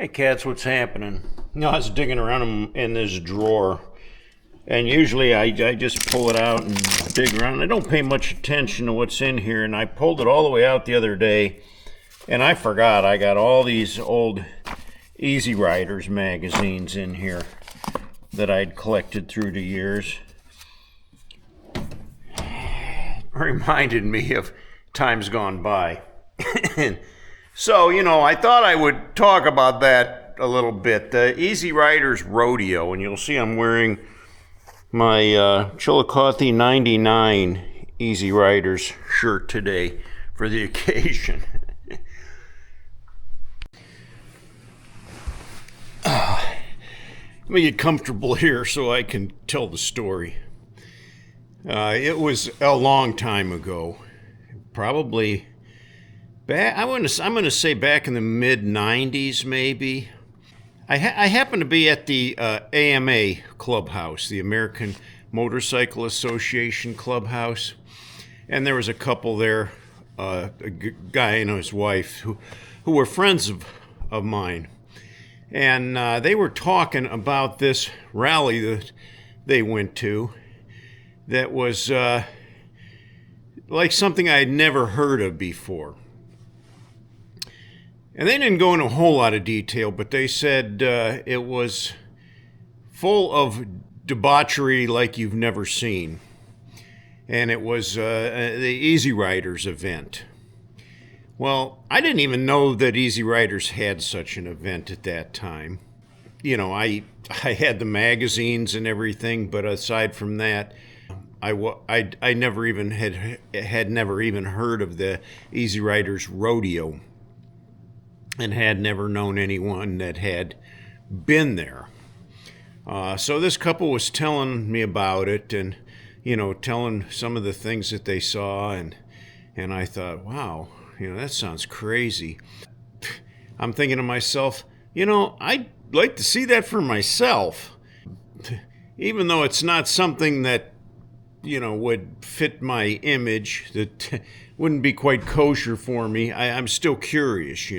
Hey cats, what's happening? I was digging around in this drawer, and usually I just pull it out and dig around. I don't pay much attention to what's in here, and I pulled it all the way out the other day, and I forgot I got all these old Easy Riders magazines in here that I'd collected through the years. It reminded me of times gone by. So, I thought I would talk about that a little bit. The Easy Riders Rodeo, and you'll see I'm wearing my Chillicothe 99 Easy Riders shirt today for the occasion. Let me get comfortable here so I can tell the story. It was a long time ago, probably I'm going to say back in the mid-90s, maybe. I happened to be at the AMA clubhouse, the American Motorcycle Association clubhouse, and there was a couple there, a guy and his wife, who were friends of mine. And they were talking about this rally that they went to that was like something I had never heard of before. And they didn't go into a whole lot of detail, but they said it was full of debauchery like you've never seen. And it was the Easy Riders event. Well, I didn't even know that Easy Riders had such an event at that time. I had the magazines and everything, but aside from that, I never even had never even heard of the Easy Riders Rodeo, and had never known anyone that had been there. So this couple was telling me about it, and telling some of the things that they saw, and I thought, wow, that sounds crazy. I'm thinking to myself, I'd like to see that for myself, even though it's not something that would fit my image, that wouldn't be quite kosher for me. I'm still curious,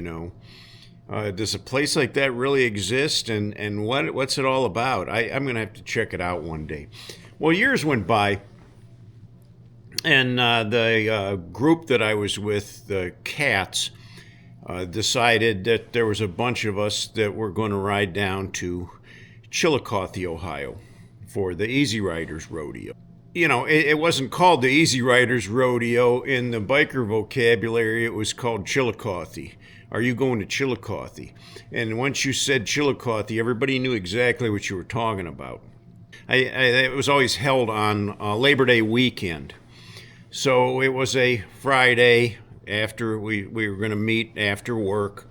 does a place like that really exist, and what's it all about? I'm going to have to check it out one day. Well, years went by, and the group that I was with, the Cats, decided that there was a bunch of us that were going to ride down to Chillicothe, Ohio, for the Easy Riders Rodeo. It wasn't called the Easy Riders Rodeo. In the biker vocabulary, it was called Chillicothe. Are you going to Chillicothe? And once you said Chillicothe, everybody knew exactly what you were talking about. It was always held on Labor Day weekend. So it was a Friday after we were going to meet after work,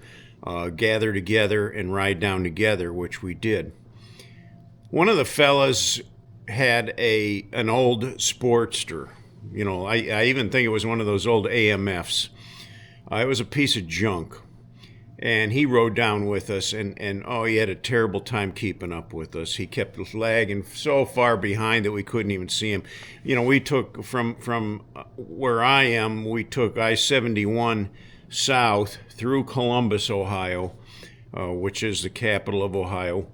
gather together and ride down together, which we did. One of the fellas had an old Sportster. I even think it was one of those old AMFs. It was a piece of junk. And he rode down with us, and he had a terrible time keeping up with us. He kept lagging so far behind that we couldn't even see him. We took from where I am, we took I-71 south through Columbus, Ohio, which is the capital of Ohio,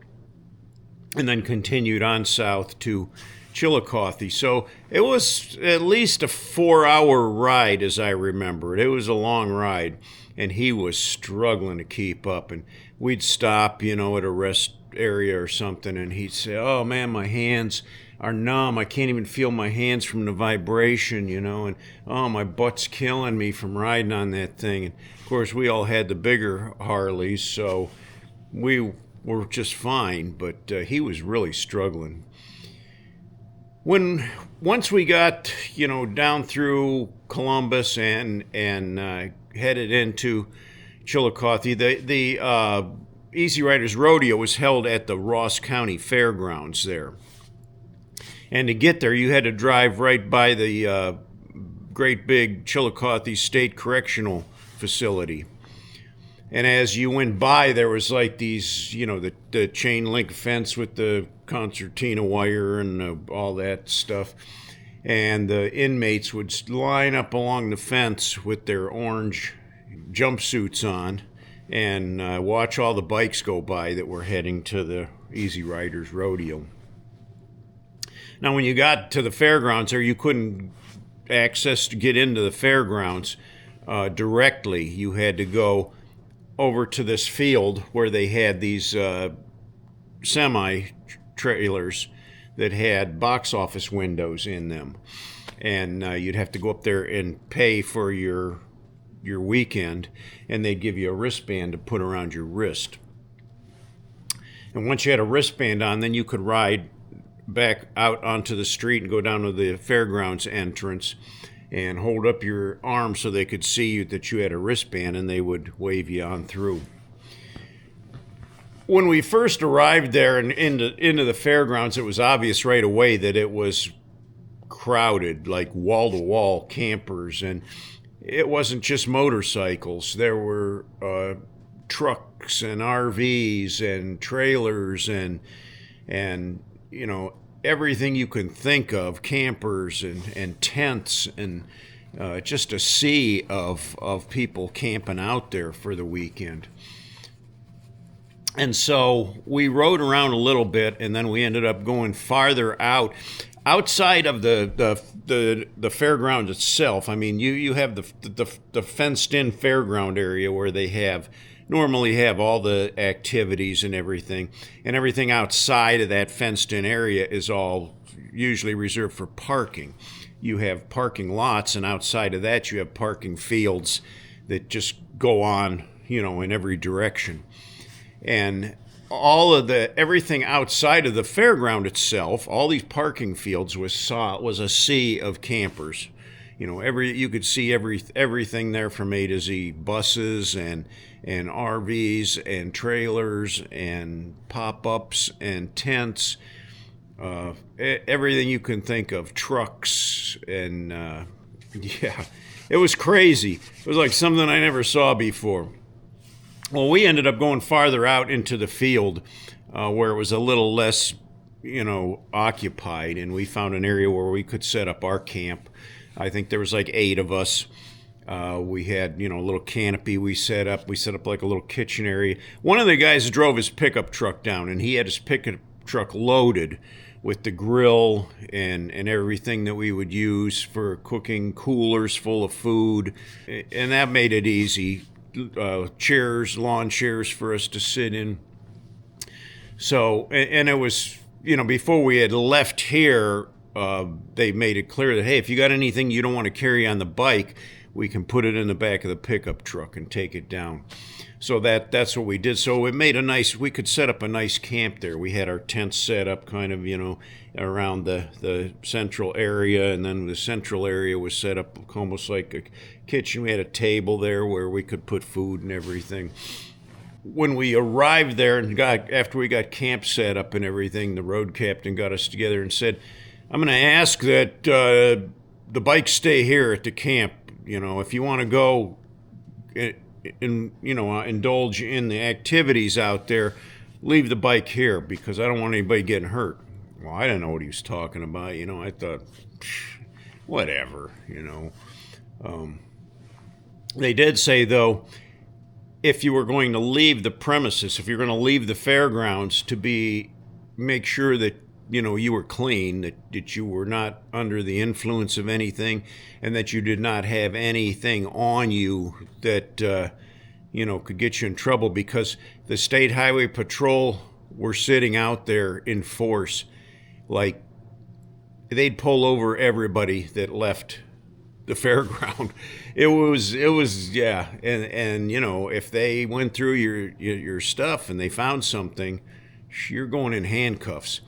and then continued on south to Chillicothe. So it was at least a 4-hour ride, as I remember it. It was a long ride, and he was struggling to keep up. And we'd stop, at a rest area or something, and he'd say, "Oh man, my hands are numb. I can't even feel my hands from the vibration, and oh, my butt's killing me from riding on that thing." And of course, we all had the bigger Harleys, so we were just fine, but he was really struggling. Once we got down through Columbus and headed into Chillicothe, the Easy Riders Rodeo was held at the Ross County Fairgrounds there. And to get there, you had to drive right by the great big Chillicothe State Correctional Facility. And as you went by, there was like these, the chain link fence with the concertina wire and all that stuff. And the inmates would line up along the fence with their orange jumpsuits on and watch all the bikes go by that were heading to the Easy Riders Rodeo. Now, when you got to the fairgrounds there, you couldn't access to get into the fairgrounds directly. You had to go over to this field where they had these semi-trailers that had box office windows in them. And you'd have to go up there and pay for your weekend, and they'd give you a wristband to put around your wrist. And once you had a wristband on, then you could ride back out onto the street and go down to the fairgrounds entrance and hold up your arm so they could see that you had a wristband, and they would wave you on through. When we first arrived there and into the fairgrounds, it was obvious right away that it was crowded, like wall-to-wall campers, and it wasn't just motorcycles. There were trucks and RVs and trailers and everything you can think of, campers and tents, and just a sea of people camping out there for the weekend. And so we rode around a little bit, and then we ended up going farther outside of the fairground itself. I mean, you have the fenced-in fairground area where they normally have all the activities and everything outside of that fenced-in area is all usually reserved for parking. You have parking lots, and outside of that you have parking fields that just go on, in every direction. And everything outside of the fairground itself, all these parking fields was a sea of campers. You could see everything there from A to Z: buses and RVs and trailers and pop-ups and tents, everything you can think of, trucks, and it was crazy. It was like something I never saw before. Well, we ended up going farther out into the field where it was a little less, occupied, and we found an area where we could set up our camp. I think there was like 8 of us. We had, a little canopy we set up. We set up like a little kitchen area. One of the guys drove his pickup truck down, and he had his pickup truck loaded with the grill and everything that we would use for cooking, coolers full of food, and that made it easy. Chairs, lawn chairs for us to sit in. So, and it was, before we had left here, they made it clear that, hey, if you got anything you don't want to carry on the bike, we can put it in the back of the pickup truck and take it down. So that's what we did. So it made we could set up a nice camp there. We had our tents set up kind of, around the central area, and then the central area was set up almost like a kitchen. We had a table there where we could put food and everything. When we arrived there and after we got camp set up and everything, the road captain got us together and said, I'm going to ask that the bikes stay here at the camp. If you want to go indulge in the activities out there, leave the bike here, because I don't want anybody getting hurt. Well, I didn't know what he was talking about. I thought, whatever, They did say, though, if you were going to leave the premises, if you're going to leave the fairgrounds, make sure that, you were clean, that you were not under the influence of anything, and that you did not have anything on you that, could get you in trouble, because the State Highway Patrol were sitting out there in force. Like, they'd pull over everybody that left the fairground. It was, yeah. And if they went through your stuff and they found something, you're going in handcuffs.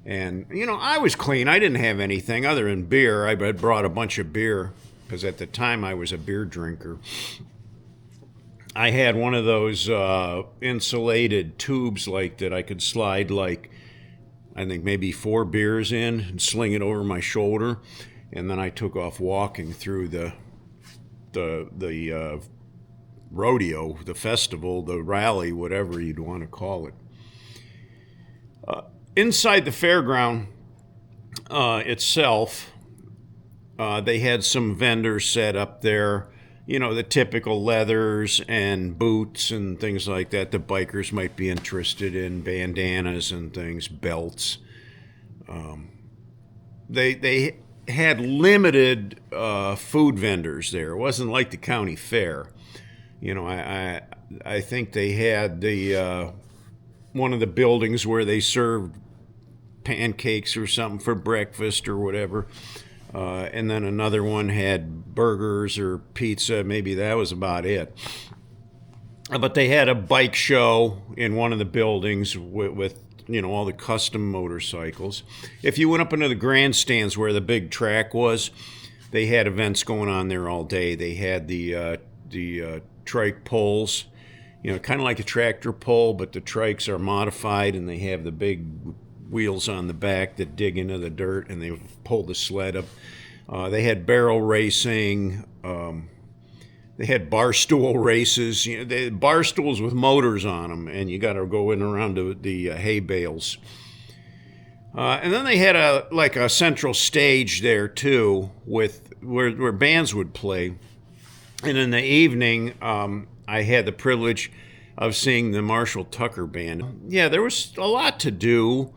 And, I was clean. I didn't have anything other than beer. I had brought a bunch of beer because at the time I was a beer drinker. I had one of those insulated tubes like that I could slide I think maybe 4 beers in and sling it over my shoulder. And then I took off walking through the rodeo, the festival, the rally, whatever you'd want to call it. Inside the fairground itself, they had some vendors set up there. the typical leathers and boots and things like that. The bikers might be interested in bandanas and things, belts. They had limited food vendors there. It wasn't like the county fair. I think they had the one of the buildings where they served pancakes or something for breakfast or whatever. And then another one had burgers or pizza. Maybe that was about it. But they had a bike show in one of the buildings with all the custom motorcycles. If you went up into the grandstands where the big track was, they had events going on there all day. They had the trike pulls, kind of like a tractor pull, but the trikes are modified and they have the big wheels on the back that dig into the dirt and they pull the sled up. They had barrel racing. They had bar stool races. They had bar stools with motors on them, and you got to go in around the hay bales. And then they had a central stage there too, with where bands would play. And in the evening, I had the privilege of seeing the Marshall Tucker Band. Yeah, there was a lot to do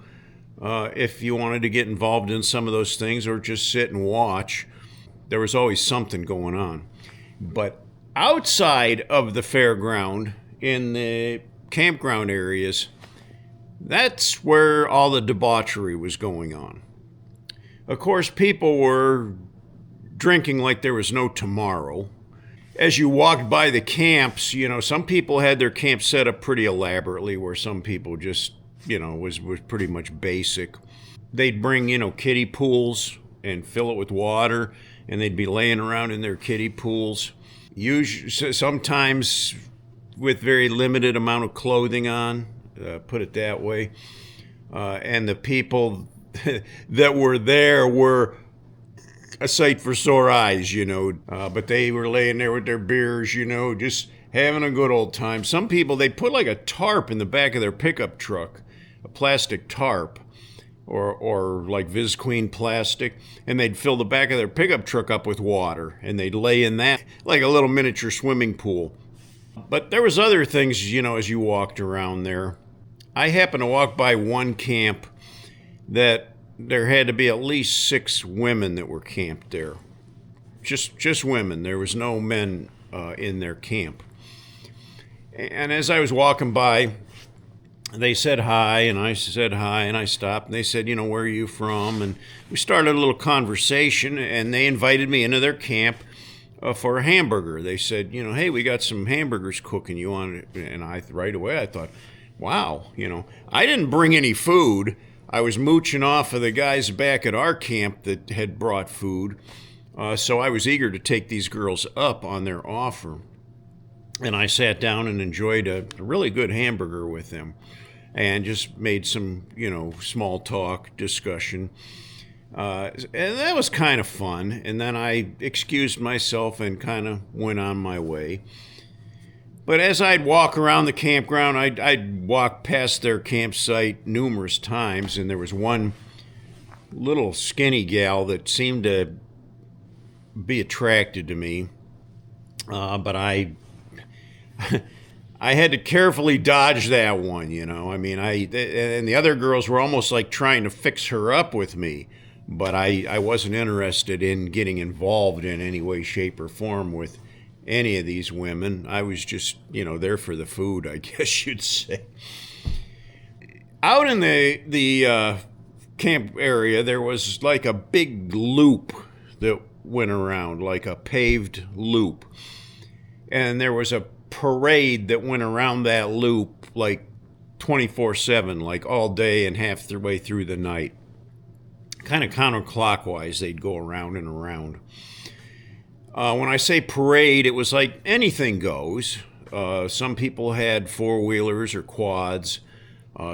if you wanted to get involved in some of those things or just sit and watch. There was always something going on. But outside of the fairground, in the campground areas, that's where all the debauchery was going on. Of course, people were drinking like there was no tomorrow. As you walked by the camps, some people had their camp set up pretty elaborately, where some people just, was pretty much basic. They'd bring, kiddie pools and fill it with water, and they'd be laying around in their kiddie pools. Usually, sometimes with very limited amount of clothing on, put it that way. And the people that were there were a sight for sore eyes, but they were laying there with their beers, just having a good old time. Some people, they put like a tarp in the back of their pickup truck, a plastic tarp, or like Visqueen plastic, and they'd fill the back of their pickup truck up with water, and they'd lay in that like a little miniature swimming pool. But there was other things, as you walked around there. I happened to walk by one camp that there had to be at least 6 women that were camped there. Just women. There was no men in their camp. And as I was walking by, they said hi, and I said hi, and I stopped, and they said, where are you from? And we started a little conversation, and they invited me into their camp for a hamburger. They said, hey, we got some hamburgers cooking. You want it? And right away I thought, wow, I didn't bring any food. I was mooching off of the guys back at our camp that had brought food. So I was eager to take these girls up on their offer. And I sat down and enjoyed a really good hamburger with them and just made some, small talk discussion. And that was kind of fun. And then I excused myself and kind of went on my way. But as I'd walk around the campground, I'd walk past their campsite numerous times, and there was one little skinny gal that seemed to be attracted to me. But I had to carefully dodge that one, and the other girls were almost like trying to fix her up with me, but I wasn't interested in getting involved in any way, shape, or form with any of these women. I was just, there for the food, I guess you'd say. Out in the camp area, there was like a big loop that went around, like a paved loop. And there was a parade that went around that loop like 24/7, like all day and half the way through the night. Kind of counterclockwise, they'd go around and around. When I say parade, it was like anything goes. Some people had four-wheelers or quads.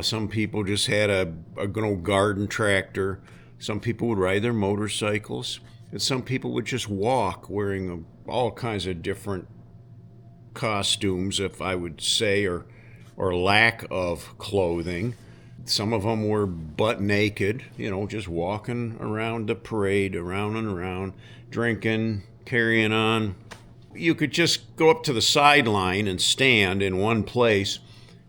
Some people just had a good old garden tractor. Some people would ride their motorcycles. And some people would just walk wearing all kinds of different costumes, if I would say, or lack of clothing. Some of them were butt naked, just walking around the parade, around and around, drinking, carrying on. you could just go up to the sideline and stand in one place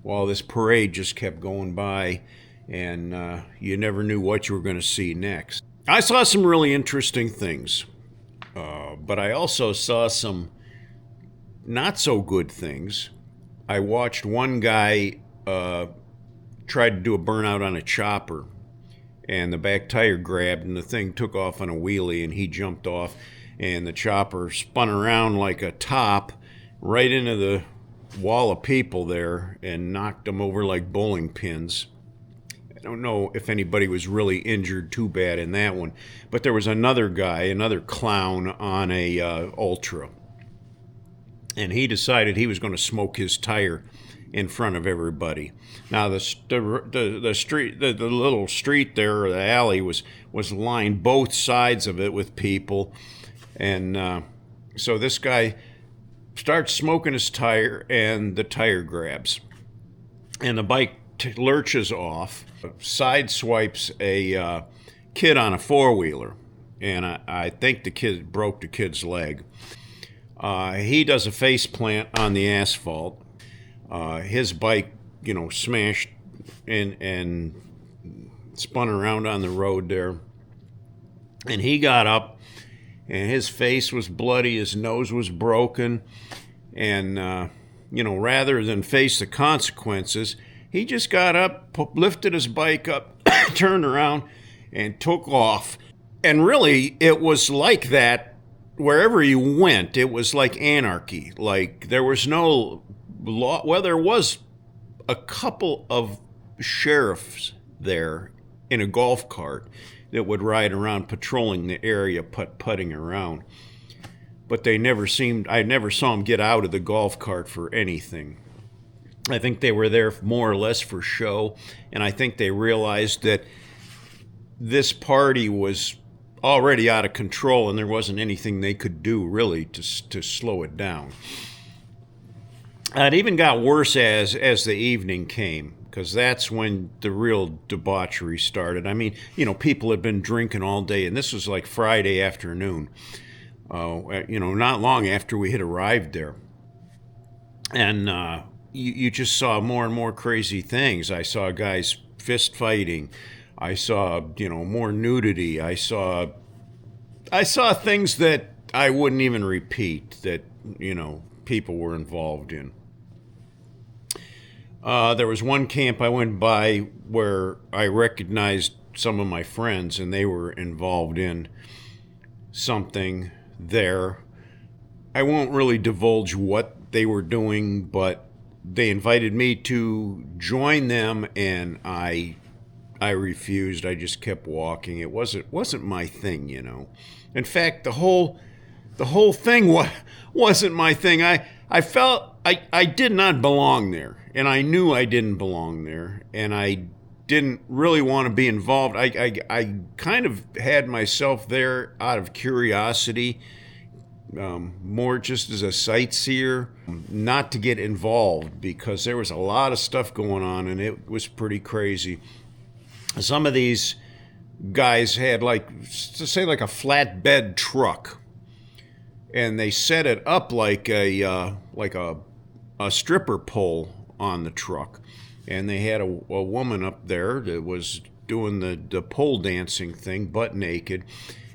while this parade just kept going by, and you never knew what you were going to see next. I saw some really interesting things, but I also saw some not so good things. I watched one guy tried to do a burnout on a chopper, and the back tire grabbed and the thing took off on a wheelie, and he jumped off, and the chopper spun around like a top right into the wall of people there and knocked them over like bowling pins. I don't know if anybody was really injured too bad in that one, but there was another guy, another clown on a Ultra, and he decided he was going to smoke his tire in front of everybody. Now the street, the little street there, or the alley, was lined both sides of it with people, and so this guy starts smoking his tire, and the tire grabs, and the bike lurches off, side swipes a kid on a four-wheeler, and I think the kid broke the kid's leg. He does a face plant on the asphalt. His bike, smashed and spun around on the road there. And he got up, and his face was bloody, his nose was broken, and, rather than face the consequences, he just got up, lifted his bike up, turned around, and took off. And really, it was like that wherever you went. It was like anarchy. Like, there was no law. Well, there was a couple of sheriffs there in a golf cart that would ride around patrolling the area, putting around. But I never saw them get out of the golf cart for anything. I think they were there more or less for show, and I think they realized that this party was already out of control and there wasn't anything they could do really to slow it down. It even got worse as the evening came, because that's when the real debauchery started. I mean, people had been drinking all day, and this was like Friday afternoon, not long after we had arrived there. And you just saw more and more crazy things. I saw guys fist fighting. I saw, more nudity. I saw things that I wouldn't even repeat that, people were involved in. There was one camp I went by where I recognized some of my friends, and they were involved in something there. I won't really divulge what they were doing, but they invited me to join them, and I refused. I just kept walking. It wasn't my thing, In fact, the whole thing wasn't my thing. I felt I did not belong there, and I knew I didn't belong there, and I didn't really want to be involved. I kind of had myself there out of curiosity, more just as a sightseer, not to get involved, because there was a lot of stuff going on, and it was pretty crazy. Some of these guys had like a flatbed truck, and they set it up like a stripper pole on the truck, and they had a woman up there that was doing the pole dancing thing, butt naked,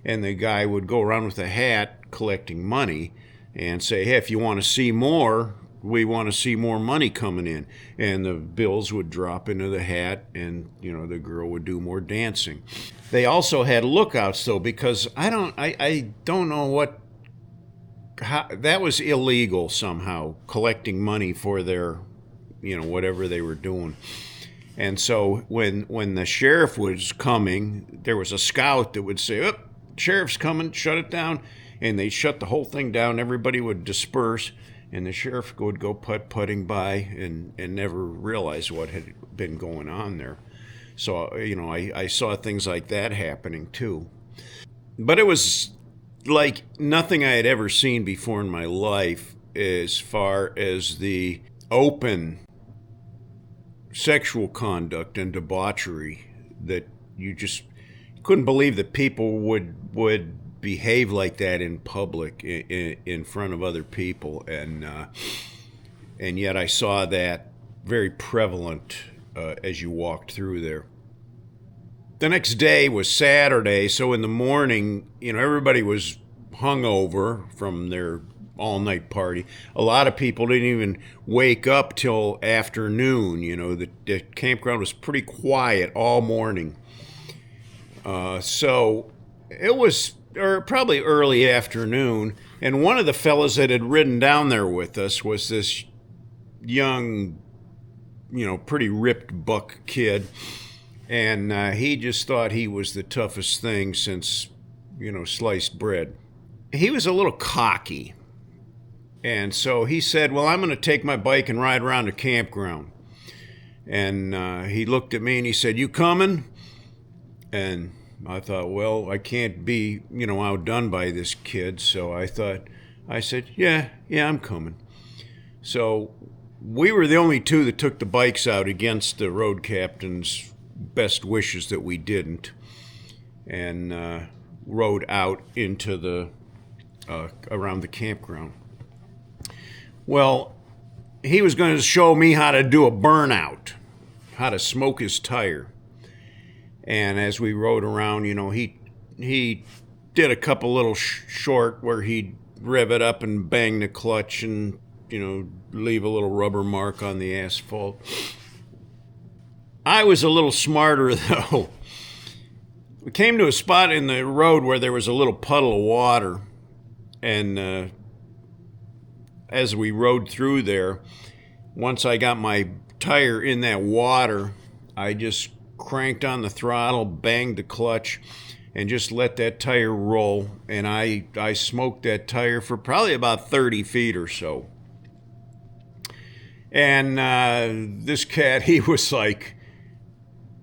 and the guy would go around with a hat collecting money and say, hey, if you want to see more, we want to see more money coming in. And the bills would drop into the hat, and the girl would do more dancing. They also had lookouts, though, because I don't know how that was illegal somehow, collecting money for their whatever they were doing. And so when the sheriff was coming, there was a scout that would say, oh, sheriff's coming, shut it down. And they'd shut the whole thing down. Everybody would disperse, and the sheriff would go putting by and never realize what had been going on there. So, I saw things like that happening too. But it was like nothing I had ever seen before in my life, as far as the open sexual conduct and debauchery, that you just couldn't believe that people would behave like that in public, in front of other people, and yet I saw that very prevalent as you walked through there. The next day was Saturday, so in the morning, everybody was hungover from their all-night party. A lot of people didn't even wake up till afternoon. The campground was pretty quiet all morning. So it was probably early afternoon, and one of the fellas that had ridden down there with us was this young, pretty ripped buck kid, and he just thought he was the toughest thing since, sliced bread. He was a little cocky, and so he said, well, I'm going to take my bike and ride around the campground. And he looked at me and he said, you coming? And I thought, well, I can't be, outdone by this kid. So I said, yeah, I'm coming. So we were the only two that took the bikes out against the road captain's best wishes that we didn't, and rode out into the, around the campground. Well, he was going to show me how to do a burnout, how to smoke his tire. And as we rode around, he did a couple little short where he'd rev it up and bang the clutch and, leave a little rubber mark on the asphalt. I was a little smarter, though. We came to a spot in the road where there was a little puddle of water. And as we rode through there, once I got my tire in that water, I just cranked on the throttle, banged the clutch, and just let that tire roll. And I smoked that tire for probably about 30 feet or so. And this cat, he was like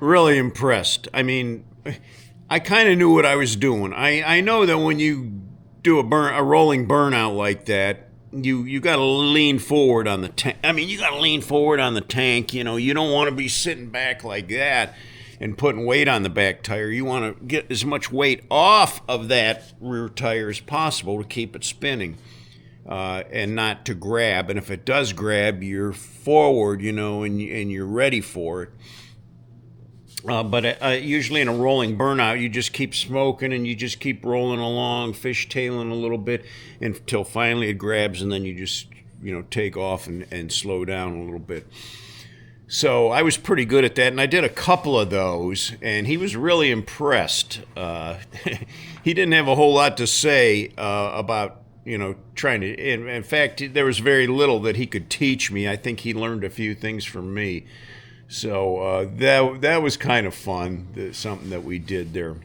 really impressed. I mean, I kind of knew what I was doing. I know that when you do a rolling burnout like that, you got to lean forward on the tank. You got to lean forward on the tank. You don't want to be sitting back like that and putting weight on the back tire. You want to get as much weight off of that rear tire as possible to keep it spinning, and not to grab. And if it does grab, you're forward, and you're ready for it. But usually in a rolling burnout, you just keep smoking and you just keep rolling along, fishtailing a little bit until finally it grabs, and then you just, take off and slow down a little bit. So I was pretty good at that, and I did a couple of those, and he was really impressed. He didn't have a whole lot to say about, trying to. In fact, there was very little that he could teach me. I think he learned a few things from me. So that was kind of fun, something that we did there.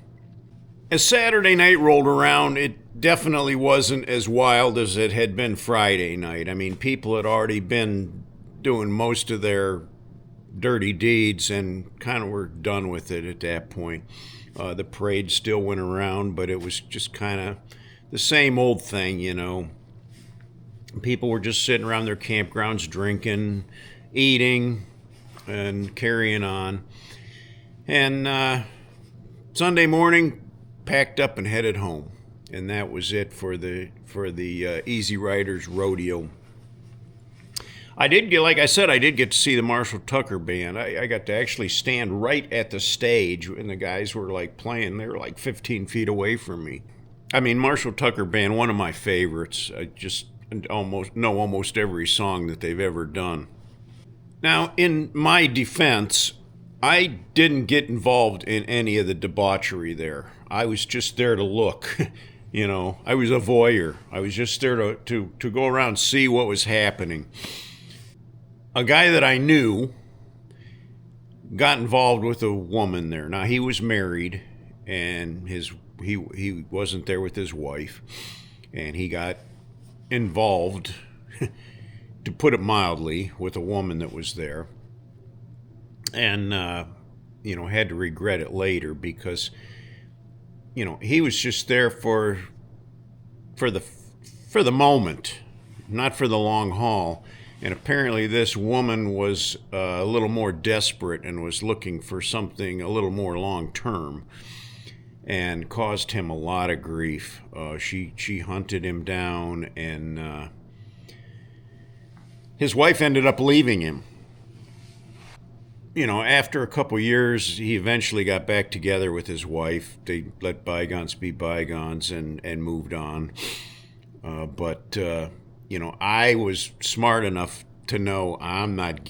As Saturday night rolled around, it definitely wasn't as wild as it had been Friday night. People had already been doing most of their dirty deeds and kind of were done with it at that point. The parade still went around, but it was just kind of the same old thing, People were just sitting around their campgrounds drinking, eating, and carrying on. And Sunday morning, packed up and headed home. And that was it for the Easy Riders Rodeo. I did get to see the Marshall Tucker Band. I got to actually stand right at the stage, and the guys were like playing. They were like 15 feet away from me. Marshall Tucker Band, one of my favorites. I just know almost every song that they've ever done. Now, in my defense, I didn't get involved in any of the debauchery there. I was just there to look. I was a voyeur. I was just there to go around and see what was happening. A guy that I knew got involved with a woman there. Now, he was married, and he wasn't there with his wife, and he got involved, to put it mildly, with a woman that was there, and had to regret it later because he was just there for the moment, not for the long haul. And apparently this woman was a little more desperate and was looking for something a little more long term. and caused him a lot of grief. She hunted him down, and his wife ended up leaving him. After a couple years, he eventually got back together with his wife. They let bygones be bygones and moved on. But I was smart enough to know I'm not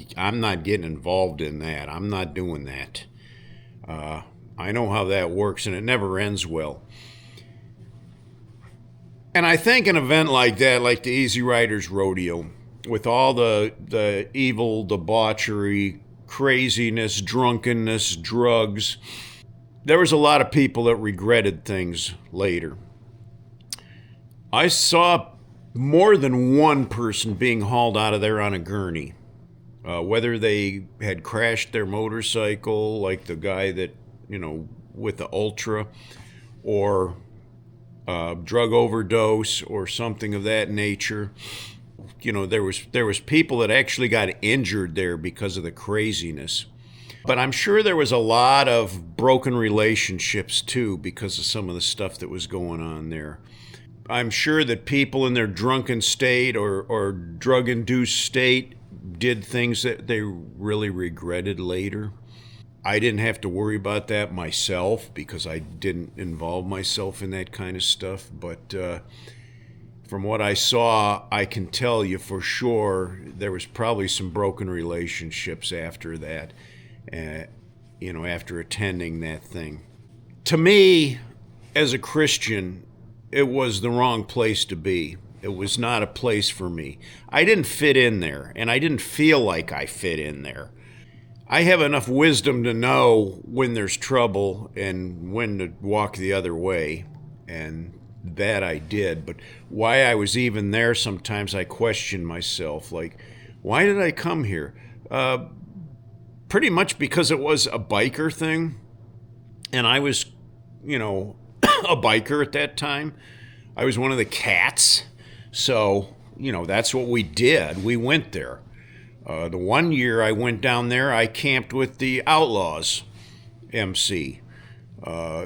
getting involved in that. I'm not doing that. I know how that works, and it never ends well. And I think an event like that, like the Easy Riders Rodeo, with all the evil, debauchery, craziness, drunkenness, drugs, there was a lot of people that regretted things later. I saw more than one person being hauled out of there on a gurney. Whether they had crashed their motorcycle, like the guy that, with the Ultra, or drug overdose or something of that nature. There was people that actually got injured there because of the craziness. But I'm sure there was a lot of broken relationships too because of some of the stuff that was going on there. I'm sure that people in their drunken state or drug-induced state did things that they really regretted later. I didn't have to worry about that myself because I didn't involve myself in that kind of stuff. But from what I saw, I can tell you for sure there was probably some broken relationships after that, after attending that thing. To me, as a Christian, it was the wrong place to be. It was not a place for me. I didn't fit in there, and I didn't feel like I fit in there. I have enough wisdom to know when there's trouble and when to walk the other way, and that I did. But why I was even there, sometimes I question myself, like, why did I come here? Pretty much because it was a biker thing, and I was, a biker at that time. I was one of the cats, so, that's what we did. We went there. The one year I went down there, I camped with the Outlaws MC.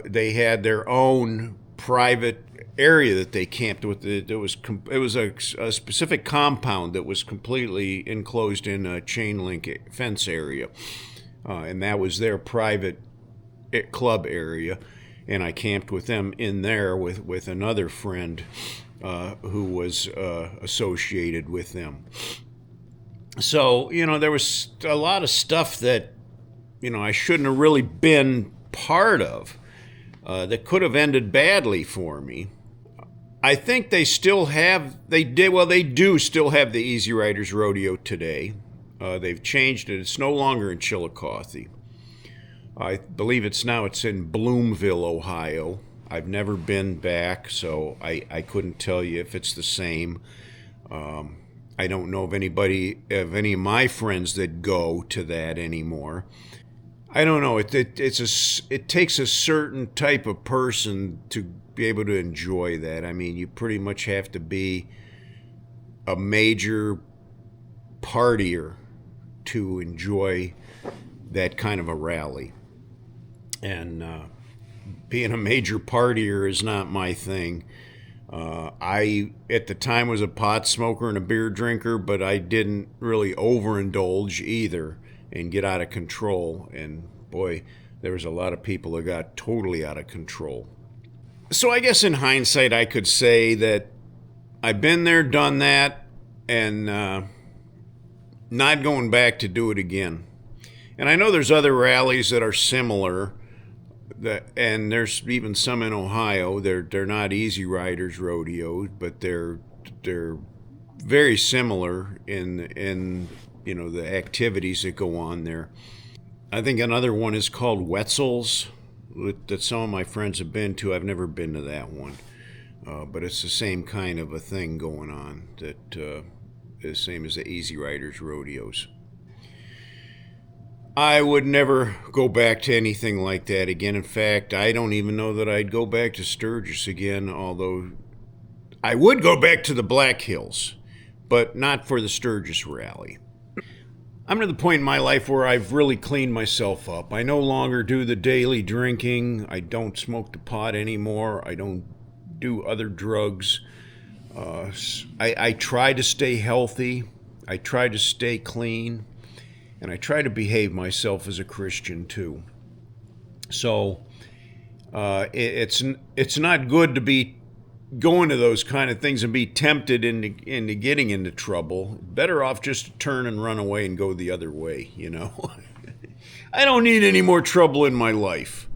They had their own private area that they camped with. It was a specific compound that was completely enclosed in a chain link fence area, and that was their private club area. And I camped with them in there with another friend who was associated with them. So, there was a lot of stuff that, I shouldn't have really been part of that could have ended badly for me. I think they do still have the Easy Riders Rodeo today. They've changed it. It's no longer in Chillicothe. I believe it's in Bloomville, Ohio. I've never been back, so I couldn't tell you if it's the same. I don't know of any of my friends that go to that anymore. I don't know. It takes a certain type of person to be able to enjoy that. I mean, you pretty much have to be a major partier to enjoy that kind of a rally. And being a major partier is not my thing. I, at the time, was a pot smoker and a beer drinker, but I didn't really overindulge either and get out of control. And boy, there was a lot of people that got totally out of control. So I guess in hindsight, I could say that I've been there, done that, and not going back to do it again. And I know there's other rallies that are similar, and there's even some in Ohio. They're not Easy Riders rodeos, but they're very similar in the activities that go on there. I think another one is called Wetzel's that some of my friends have been to. I've never been to that one, but it's the same kind of a thing going on. That the same as the Easy Riders rodeos. I would never go back to anything like that again. In fact, I don't even know that I'd go back to Sturgis again, although I would go back to the Black Hills, but not for the Sturgis rally. I'm to the point in my life where I've really cleaned myself up. I no longer do the daily drinking. I don't smoke the pot anymore. I don't do other drugs. I try to stay healthy. I try to stay clean. And I try to behave myself as a Christian too. So it's not good to be going to those kind of things and be tempted into getting into trouble. Better off just to turn and run away and go the other way, you know. I don't need any more trouble in my life.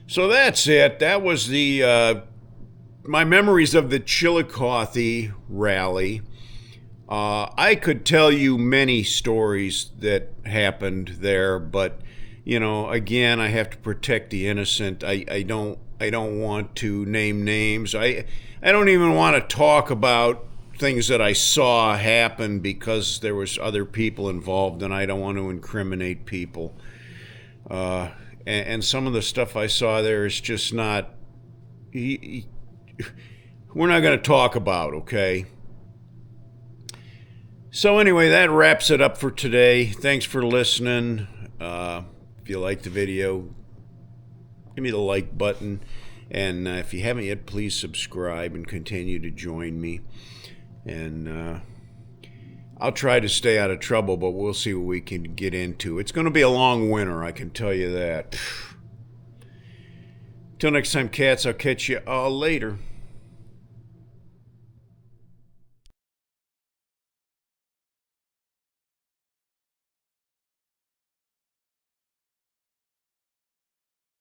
So that's it. That was the my memories of the Chillicothe rally. I could tell you many stories that happened there, but you know, again, I have to protect the innocent. I don't want to name names. I don't even want to talk about things that I saw happen because there was other people involved, and I don't want to incriminate people. And some of the stuff I saw there is just not. We're not going to talk about, okay? So anyway, that wraps it up for today. Thanks for listening. If you liked the video, give me the like button. And if you haven't yet, please subscribe and continue to join me. And I'll try to stay out of trouble, but we'll see what we can get into. It's going to be a long winter, I can tell you that. Till next time, cats, I'll catch you all later.